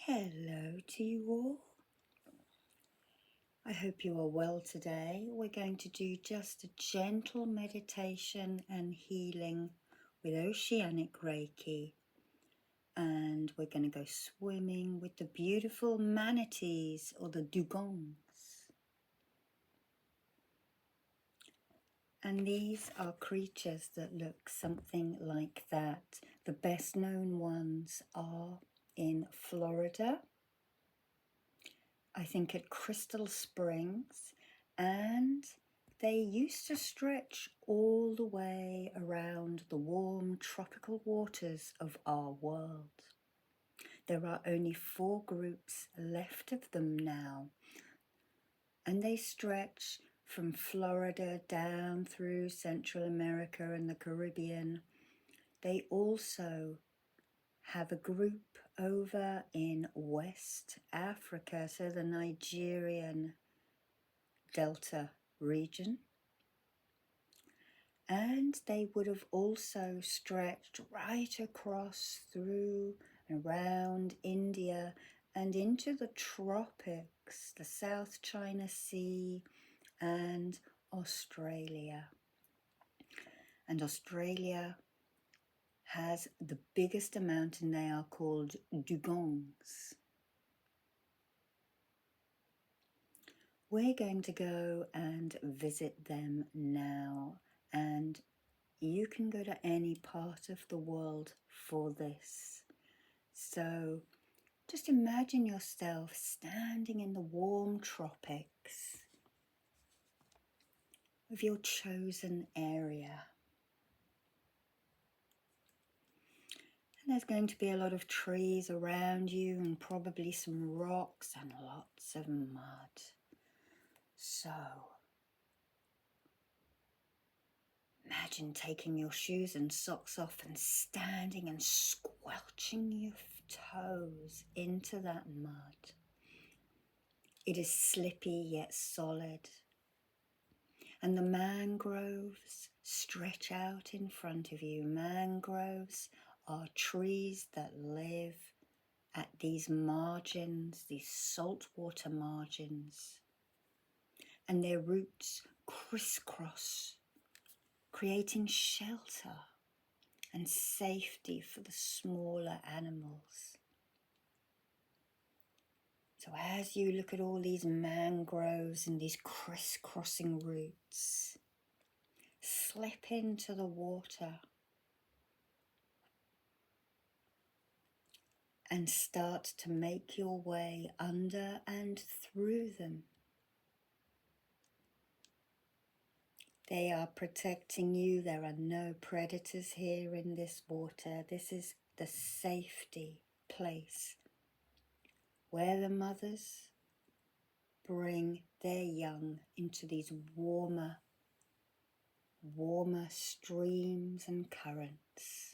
Hello to you all. I hope you are well today. We're going to do just a gentle meditation and healing with Oceanic Reiki. And we're going to go swimming with the beautiful manatees or the dugongs. And these are creatures that look something like that. The best known ones are in Florida, I think at Crystal Springs, and they used to stretch all the way around the warm tropical waters of our world. There are only 4 groups left of them now, and they stretch from Florida down through Central America and the Caribbean. They also have a group over in West Africa, so the Nigerian Delta region, and they would have also stretched right across through and around India and into the tropics, the South China Sea and Australia. And Australia has the biggest amount, and they are called dugongs. We're going to go and visit them now, and you can go to any part of the world for this. So just imagine yourself standing in the warm tropics of your chosen area. And there's going to be a lot of trees around you and probably some rocks and lots of mud. So imagine taking your shoes and socks off and standing and squelching your toes into that mud. It is slippy yet solid. And the mangroves stretch out in front of you. Mangroves are trees that live at these margins, these saltwater margins. And their roots crisscross, creating shelter and safety for the smaller animals. So as you look at all these mangroves and these crisscrossing roots, slip into the water and start to make your way under and through them. They are protecting you. There are no predators here in this water. This is the safety place where the mothers bring their young into these warmer streams and currents.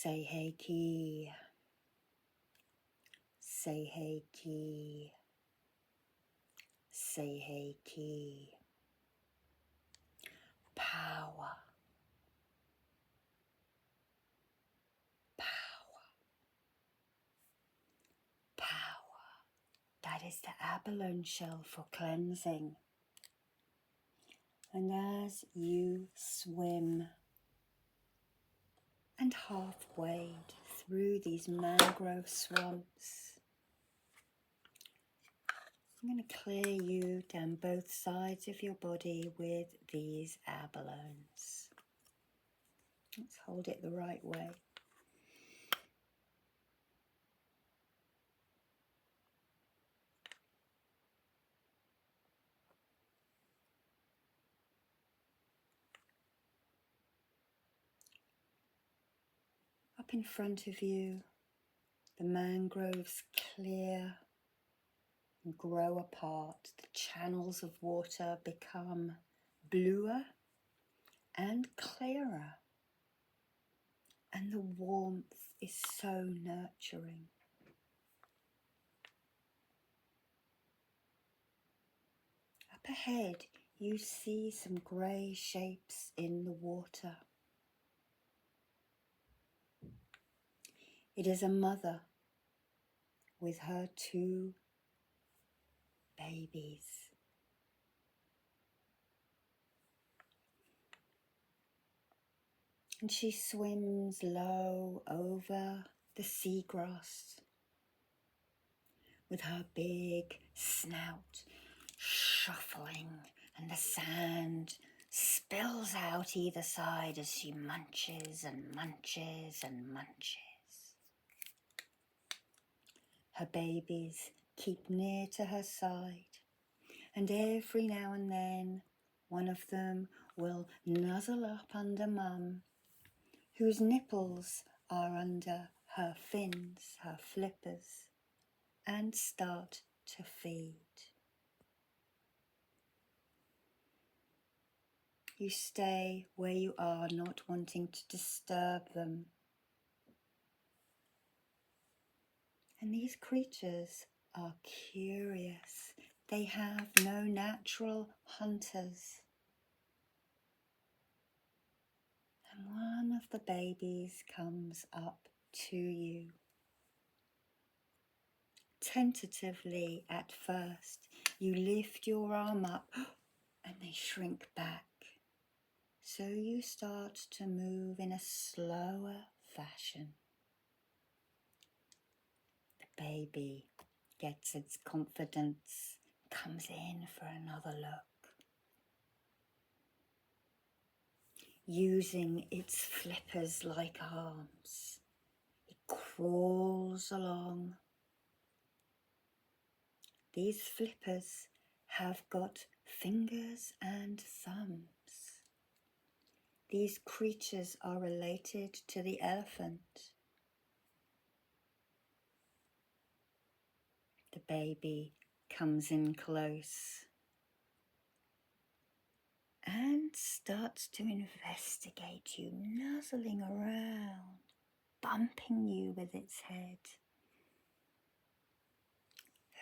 Seiheki, Seiheki, Seiheki. Power, power, power. That is the abalone shell for cleansing. And as you swim and half wade through these mangrove swamps, I'm going to clear you down both sides of your body with these abalones. Let's hold it the right way. Up in front of you, the mangroves clear and grow apart. The channels of water become bluer and clearer, and the warmth is so nurturing. Up ahead, you see some grey shapes in the water. It is a mother with her 2 babies. And she swims low over the seagrass with her big snout shuffling, and the sand spills out either side as she munches and munches and munches. Her babies keep near to her side, and every now and then one of them will nuzzle up under Mum, whose nipples are under her fins, her flippers, and start to feed. You stay where you are, not wanting to disturb them. And these creatures are curious. They have no natural hunters. And one of the babies comes up to you. Tentatively at first, you lift your arm up and they shrink back. So you start to move in a slower fashion. The baby gets its confidence, comes in for another look. Using its flippers like arms, it crawls along. These flippers have got fingers and thumbs. These creatures are related to the elephant. The baby comes in close and starts to investigate you, nuzzling around, bumping you with its head.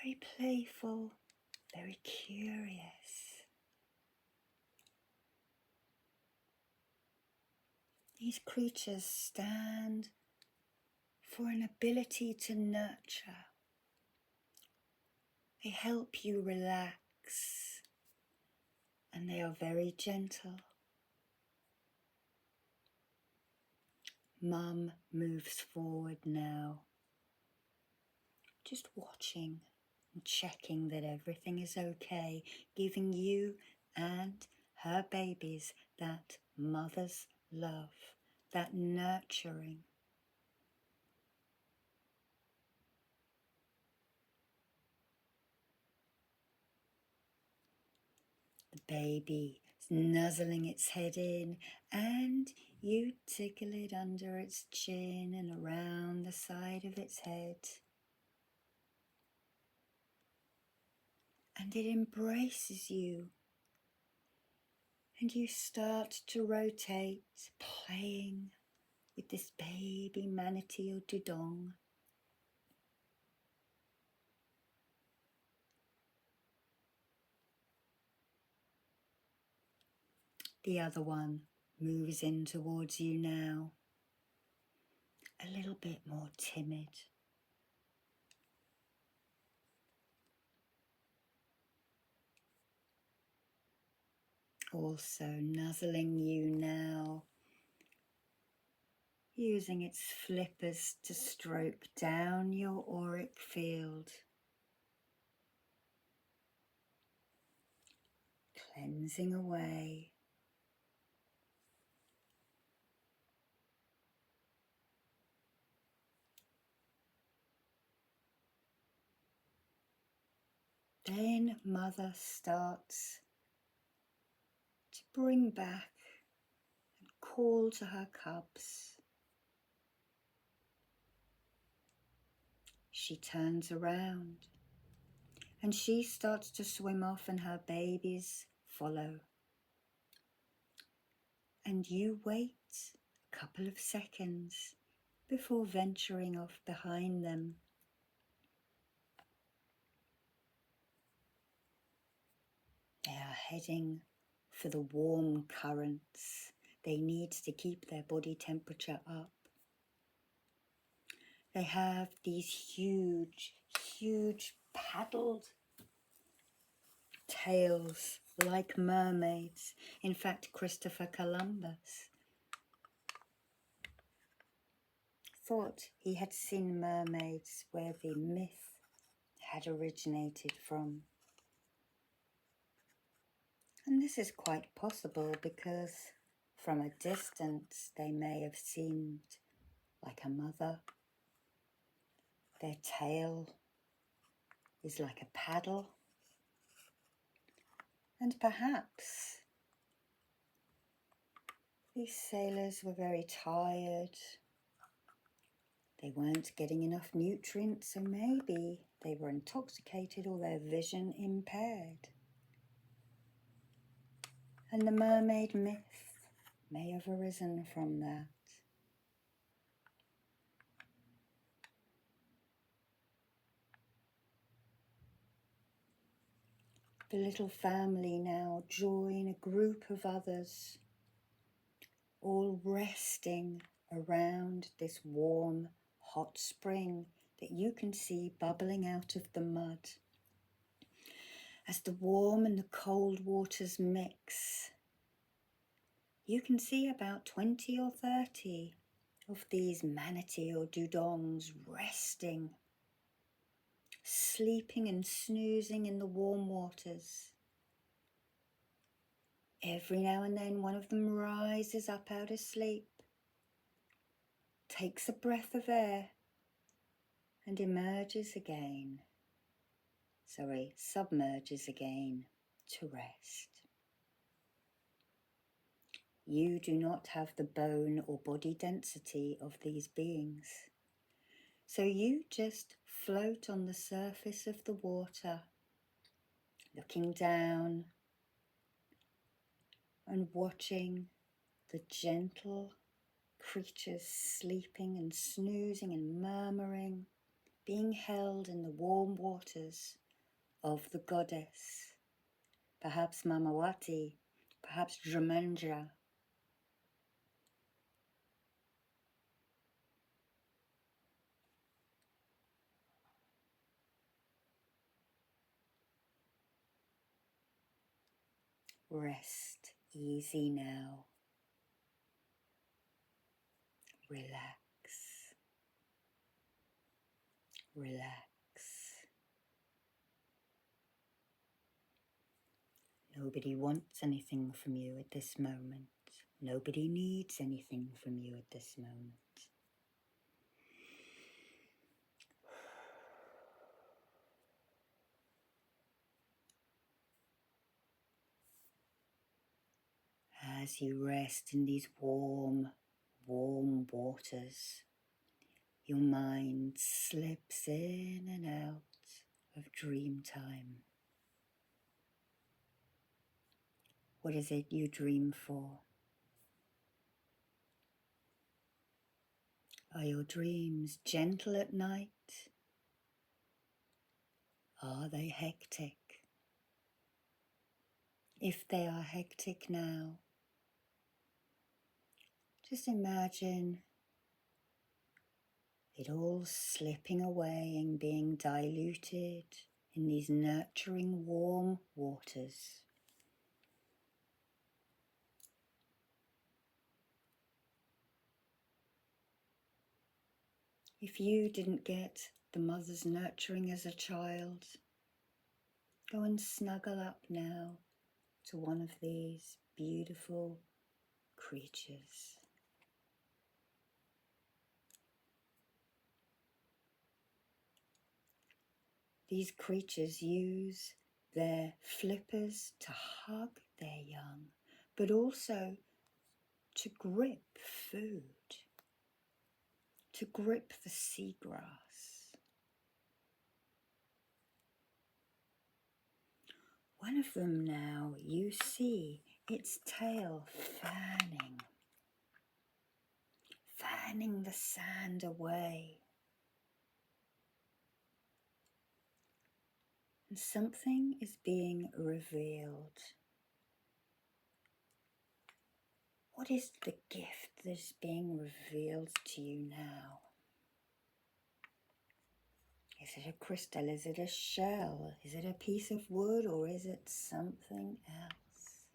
Very playful, very curious. These creatures stand for an ability to nurture. They help you relax, and they are very gentle. Mum moves forward now, just watching and checking that everything is okay, giving you and her babies that mother's love, that nurturing. The baby is nuzzling its head in, and you tickle it under its chin and around the side of its head. And it embraces you. And you start to rotate, playing with this baby manatee or dudong. The other one moves in towards you now, a little bit more timid. Also nuzzling you now, using its flippers to stroke down your auric field, cleansing away. Then Mother starts to bring back and call to her cubs. She turns around and she starts to swim off, and her babies follow. And you wait a couple of seconds before venturing off behind them. They are heading for the warm currents. They need to keep their body temperature up. They have these huge, huge paddled tails like mermaids. In fact, Christopher Columbus thought he had seen mermaids where the myth had originated from. And this is quite possible because from a distance they may have seemed like a mother. Their tail is like a paddle. And perhaps these sailors were very tired. They weren't getting enough nutrients, so maybe they were intoxicated or their vision impaired. And the mermaid myth may have arisen from that. The little family now join a group of others, all resting around this warm, hot spring that you can see bubbling out of the mud. As the warm and the cold waters mix, you can see about 20 or 30 of these manatee or dugongs resting, sleeping and snoozing in the warm waters. Every now and then one of them rises up out of sleep, takes a breath of air and submerges again to rest. You do not have the bone or body density of these beings, so you just float on the surface of the water, looking down and watching the gentle creatures sleeping and snoozing and murmuring, being held in the warm waters of the goddess, perhaps Mamawati, perhaps Dramendra. Rest easy now. Relax. Relax. Nobody wants anything from you at this moment. Nobody needs anything from you at this moment. As you rest in these warm, warm waters, your mind slips in and out of dream time. What is it you dream for? Are your dreams gentle at night? Are they hectic? If they are hectic now, just imagine it all slipping away and being diluted in these nurturing warm waters. If you didn't get the mother's nurturing as a child, go and snuggle up now to one of these beautiful creatures. These creatures use their flippers to hug their young, but also to grip food, to grip the seagrass. One of them now, you see its tail fanning the sand away. And something is being revealed. What is the gift that is being revealed to you now? Is it a crystal? Is it a shell? Is it a piece of wood, or is it something else?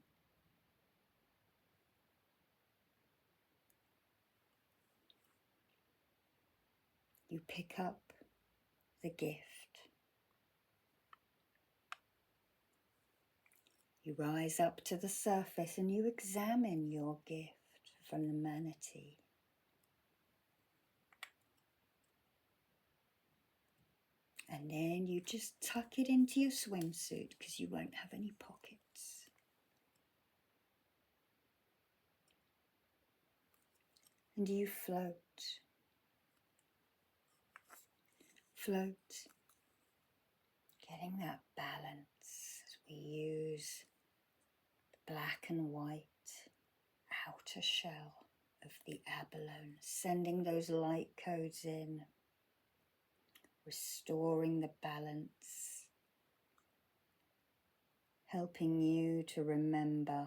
You pick up the gift. You rise up to the surface and you examine your gift from the manatee. And then you just tuck it into your swimsuit because you won't have any pockets. And you float. Float, getting that balance as we use the black and white outer shell of the abalone, sending those light codes in, restoring the balance, helping you to remember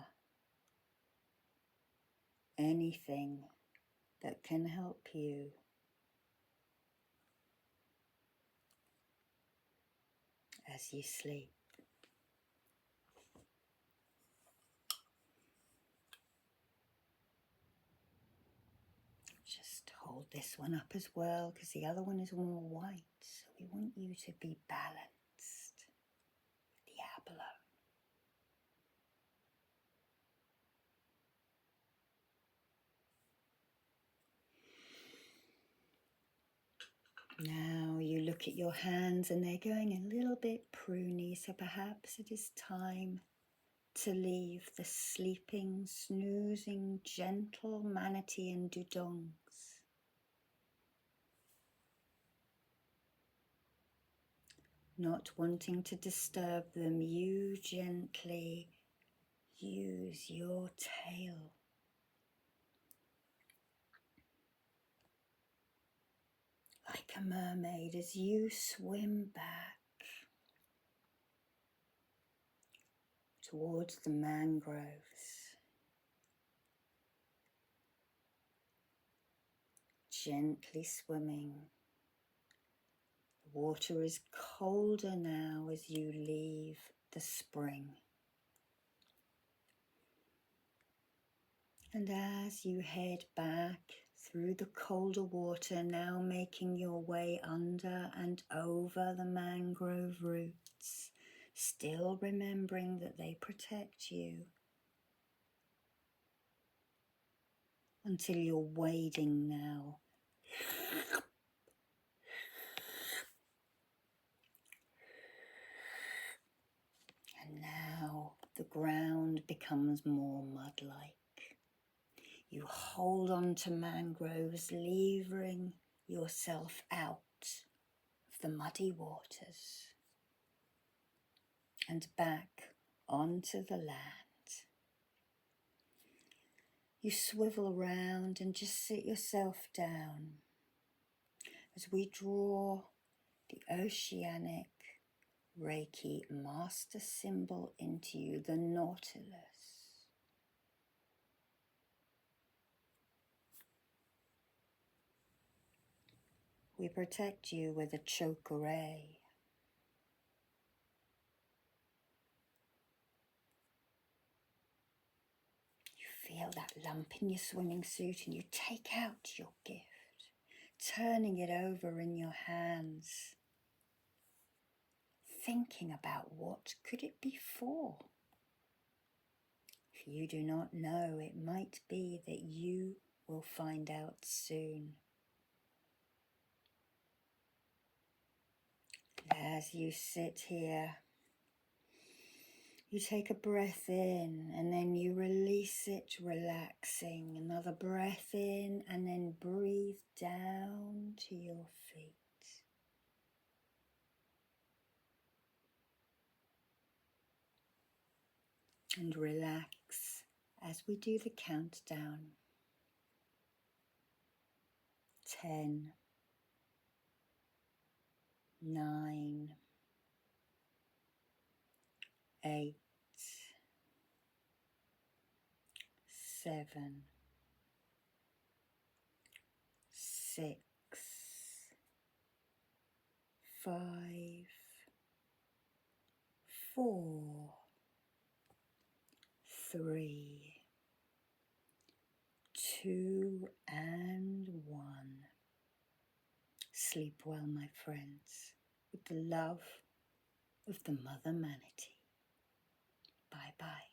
anything that can help you as you sleep. Just hold this one up as well because the other one is more white, so we want you to be balanced with the abalone. Now you look at your hands and they're going a little bit pruny, so perhaps it is time to leave the sleeping, snoozing, gentle manatee and dugongs. Not wanting to disturb them, you gently use your tail like a mermaid as you swim back towards the mangroves, gently swimming. The water is colder now as you leave the spring. And as you head back through the colder water, now making your way under and over the mangrove roots, still remembering that they protect you, until you're wading now. And now the ground becomes more mud-like. You hold on to mangroves, levering yourself out of the muddy waters and back onto the land. You swivel around and just sit yourself down as we draw the Oceanic Reiki master symbol into you, the Nautilus. We protect you with a chokeray. You feel that lump in your swimming suit and you take out your gift, turning it over in your hands, thinking about what could it be for. If you do not know, it might be that you will find out soon. As you sit here, you take a breath in and then you release it, relaxing. Another breath in and then breathe down to your feet. And relax as we do the countdown. 10, 9, 8, 7, 6, 5, 4, 3, 2 and 1. Sleep well, my friends, with the love of the Mother Manatee. Bye-bye.